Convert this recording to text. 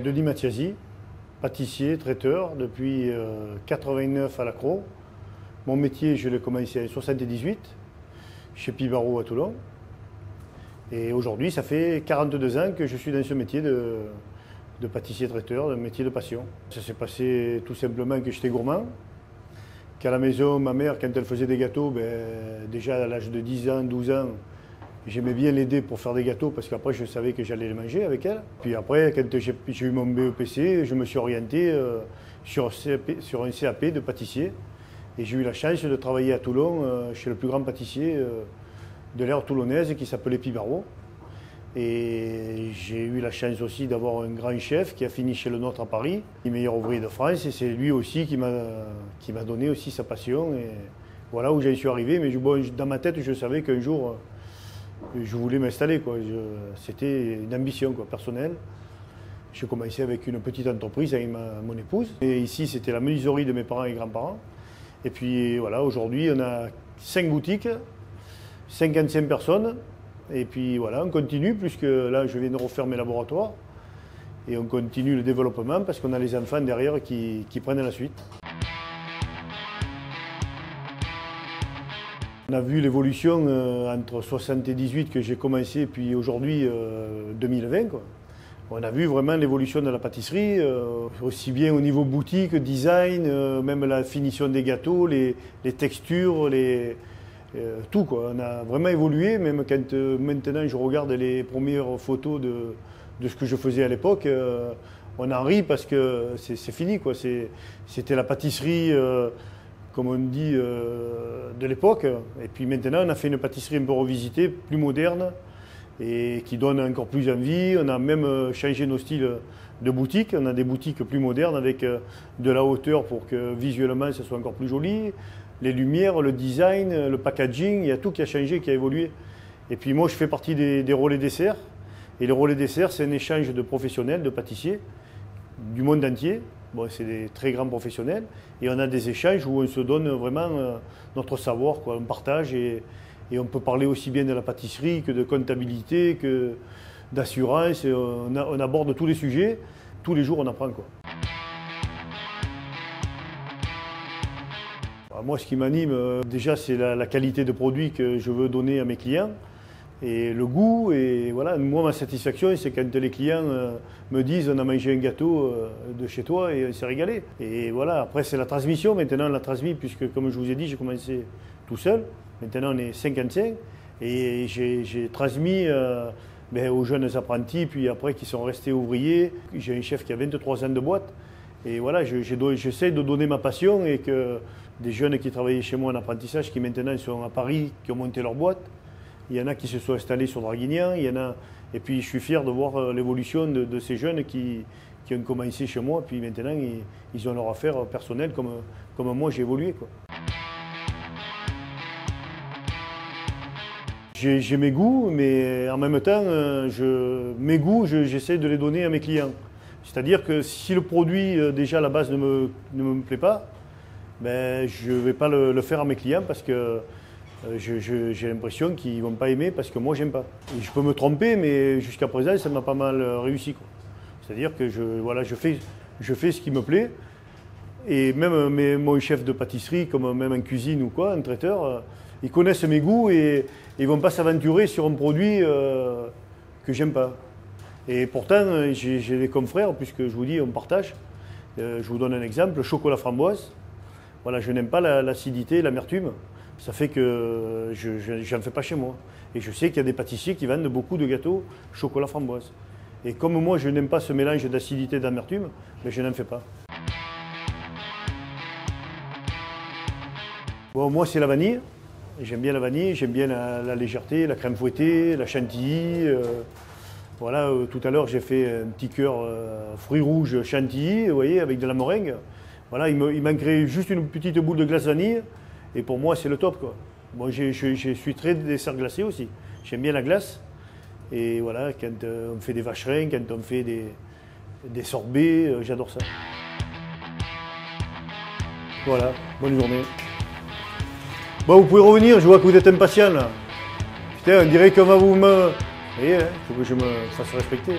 Denis Mathiasi, pâtissier, traiteur, depuis 89 à l'Accro. Mon métier, je l'ai commencé en 78, chez Pibaro à Toulon. Et aujourd'hui, ça fait 42 ans que je suis dans ce métier de pâtissier-traiteur, un métier de passion. Ça s'est passé tout simplement que j'étais gourmand. Qu'à la maison, ma mère, quand elle faisait des gâteaux, déjà à l'âge de 10 ans, 12 ans, j'aimais bien l'aider pour faire des gâteaux parce qu'après je savais que j'allais les manger avec elle. Puis après, quand j'ai eu mon BEPC, je me suis orienté sur un CAP de pâtissier. Et j'ai eu la chance de travailler à Toulon chez le plus grand pâtissier de l'ère toulonnaise qui s'appelait Pibaro. Et j'ai eu la chance aussi d'avoir un grand chef qui a fini chez le nôtre à Paris, le meilleur ouvrier de France. Et c'est lui aussi qui m'a donné aussi sa passion. Et voilà où j'en suis arrivé. Mais bon, dans ma tête, je savais qu'un jour, je voulais m'installer. C'était une ambition personnelle. J'ai commencé avec une petite entreprise avec mon épouse. Et ici, c'était la menuiserie de mes parents et grands-parents. Et puis voilà, aujourd'hui, on a 5 boutiques, 55 personnes. Et puis voilà, on continue, puisque là, je viens de refaire mes laboratoires. Et on continue le développement parce qu'on a les enfants derrière qui prennent la suite. On a vu l'évolution entre 78 que j'ai commencé et puis aujourd'hui 2020. On a vu vraiment l'évolution de la pâtisserie, aussi bien au niveau boutique, design, même la finition des gâteaux, les textures, tout. On a vraiment évolué, même quand maintenant je regarde les premières photos de ce que je faisais à l'époque, on en rit parce que c'est fini. C'était la pâtisserie, comme on dit, de l'époque. Et puis maintenant, on a fait une pâtisserie un peu revisitée, plus moderne, et qui donne encore plus envie. On a même changé nos styles de boutique. On a des boutiques plus modernes avec de la hauteur pour que visuellement, ça soit encore plus joli. Les lumières, le design, le packaging, il y a tout qui a changé, qui a évolué. Et puis moi, je fais partie des relais desserts. Et les relais desserts, c'est un échange de professionnels, de pâtissiers du monde entier. Bon, c'est des très grands professionnels. Et on a des échanges où on se donne vraiment notre savoir, on partage. Et on peut parler aussi bien de la pâtisserie que de comptabilité, que d'assurance. On aborde tous les sujets. Tous les jours, on apprend. Moi, ce qui m'anime, déjà, c'est la qualité de produit que je veux donner à mes clients et le goût. Et voilà, moi, ma satisfaction, c'est quand les clients me disent on a mangé un gâteau de chez toi et on s'est régalé. Et voilà, après, c'est la transmission. Maintenant, on l'a transmis puisque, comme je vous ai dit, j'ai commencé tout seul. Maintenant, on est 55 et j'ai transmis aux jeunes apprentis, puis après, qui sont restés ouvriers. J'ai un chef qui a 23 ans de boîte. Et voilà, j'essaie de donner ma passion et que des jeunes qui travaillaient chez moi en apprentissage, qui maintenant sont à Paris, qui ont monté leur boîte. Il y en a qui se sont installés sur Draguignan, et puis je suis fier de voir l'évolution de ces jeunes qui ont commencé chez moi, puis maintenant ils ont leur affaire personnelle comme moi j'ai évolué. J'ai mes goûts, mais en même temps, mes goûts, j'essaie de les donner à mes clients. C'est-à-dire que si le produit, déjà à la base, ne me plaît pas, je ne vais pas le faire à mes clients parce que j'ai l'impression qu'ils ne vont pas aimer parce que moi, j'aime pas. Et je peux me tromper, mais jusqu'à présent, ça m'a pas mal réussi. C'est-à-dire que je fais ce qui me plaît. Et même mon chef de pâtisserie, comme même en cuisine ou un traiteur, ils connaissent mes goûts et ils ne vont pas s'aventurer sur un produit que j'aime pas. Et pourtant, j'ai des confrères, puisque je vous dis, on partage. Je vous donne un exemple, le chocolat framboise. Voilà, je n'aime pas l'acidité, l'amertume. Ça fait que je n'en fais pas chez moi. Et je sais qu'il y a des pâtissiers qui vendent beaucoup de gâteaux chocolat framboise. Et comme moi, je n'aime pas ce mélange d'acidité et d'amertume, je n'en fais pas. Bon, moi, c'est la vanille. J'aime bien la vanille, j'aime bien la légèreté, la crème fouettée, la chantilly. Voilà, tout à l'heure, j'ai fait un petit cœur fruits rouges chantilly, vous voyez, avec de la meringue. Voilà, il manquerait juste une petite boule de glace vanille. Et pour moi, c'est le top. Moi, je suis très dessert glacé aussi. J'aime bien la glace. Et voilà, quand on fait des vacherins, quand on fait des sorbets, j'adore ça. Voilà, bonne journée. Bon, vous pouvez revenir, je vois que vous êtes impatient là. Putain, on dirait qu'on va vous me... Vous voyez, il faut que je me fasse respecter.